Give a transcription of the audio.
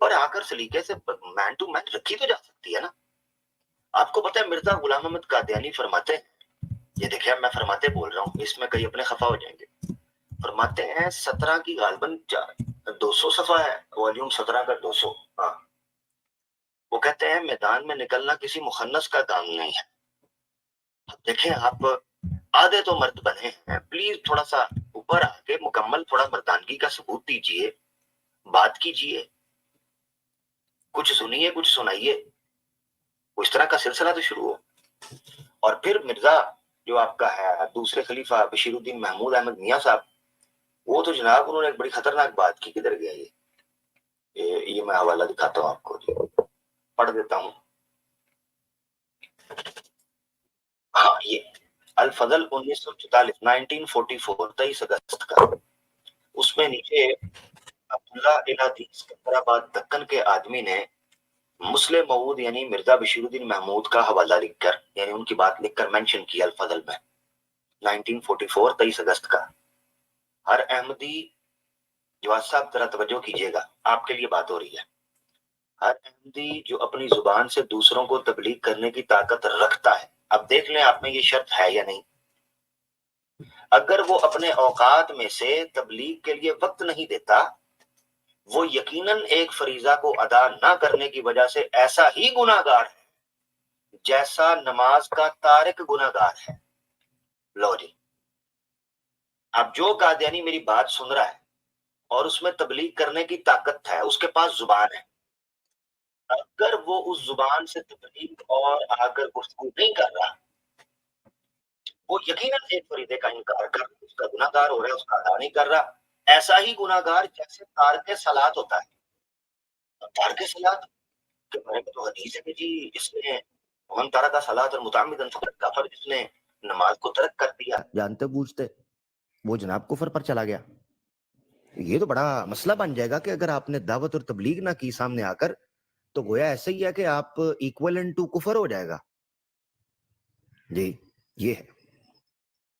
اوپر آ کر سلیقے سے مین ٹو مین رکھی تو جا سکتی ہے نا. آپ کو پتہ ہے مرزا غلام احمد قادیانی فرماتے ہیں, یہ دیکھیں میں فرماتے بول رہا ہوں, اس میں کئی اپنے خفا ہو جائیں گے. فرماتے ہیں 17 کی غالباً 200 صفحہ ہے, والیوم 17 کا 200. ہاں, وہ کہتے ہیں میدان میں نکلنا کسی مخنث کا کام نہیں ہے. دیکھیں آپ آدھے تو مرد بنے ہیں, پلیز تھوڑا سا اوپر آ کے مکمل تھوڑا مردانگی کا ثبوت دیجئے, بات کیجئے, کچھ سنیے کچھ سنائیے, اس طرح کا سلسلہ تو شروع ہو. اور پھر مرزا جو آپ کا ہے دوسرے خلیفہ بشیر الدین محمود احمد میاں صاحب, وہ تو جناب انہوں نے ایک بڑی خطرناک بات کی. کدھر گیا یہ میں حوالہ دکھاتا ہوں آپ کو, پڑھ دیتا ہوں. ہاں, یہ الفضل 1944 1944 23 اگست کا. اس میں نیچے عبداللہ الہادی سکندرآباد دکن کے آدمی نے مسلم موعود یعنی مرزا بشیر الدین محمود کا حوالہ لکھ کر, یعنی ان کی بات لکھ کر مینشن کیا الفضل میں 1944 23 اگست کا. ہر احمدی, جواد صاحب ذرا توجہ کیجئے گا, آپ کے لیے بات ہو رہی ہے. ہر احمدی جو اپنی زبان سے دوسروں کو تبلیغ کرنے کی طاقت رکھتا ہے, اب دیکھ لیں آپ میں یہ شرط ہے یا نہیں, اگر وہ اپنے اوقات میں سے تبلیغ کے لیے وقت نہیں دیتا, وہ یقیناً ایک فریضہ کو ادا نہ کرنے کی وجہ سے ایسا ہی گناہگار ہے جیسا نماز کا تارک گناہگار ہے. لو جی, اب جو قادیانی میری بات سن رہا ہے اور اس میں تبلیغ کرنے کی طاقت ہے, اس کے پاس زبان ہے, اگر وہ اس زبان سے تبلیغ اور آ کر گفتگو نہیں کر رہا, وہ یقیناً ایک فریضے کا انکار کر اس کا گناہگار ہو رہا ہے, اس کا ادا نہیں کر رہا. ایسا ہی گناہگار جیسے تارک صلاۃ ہوتا ہے. تارک صلاۃ کہ میں تو حدیث ہے کہ جی جس نے من ترک صلاۃ اور متعمداً فقد کفر, جس نے نماز کو ترک کر دیا جانتے بوجھتے, وہ جناب کفر پر چلا گیا. یہ تو بڑا مسئلہ بن جائے گا کہ اگر آپ نے دعوت اور تبلیغ نہ کی سامنے آ کر, تو گویا ایسا ہی ہے کہ آپ ایکویلنٹ ٹو کفر ہو جائے گا. جی یہ ہے.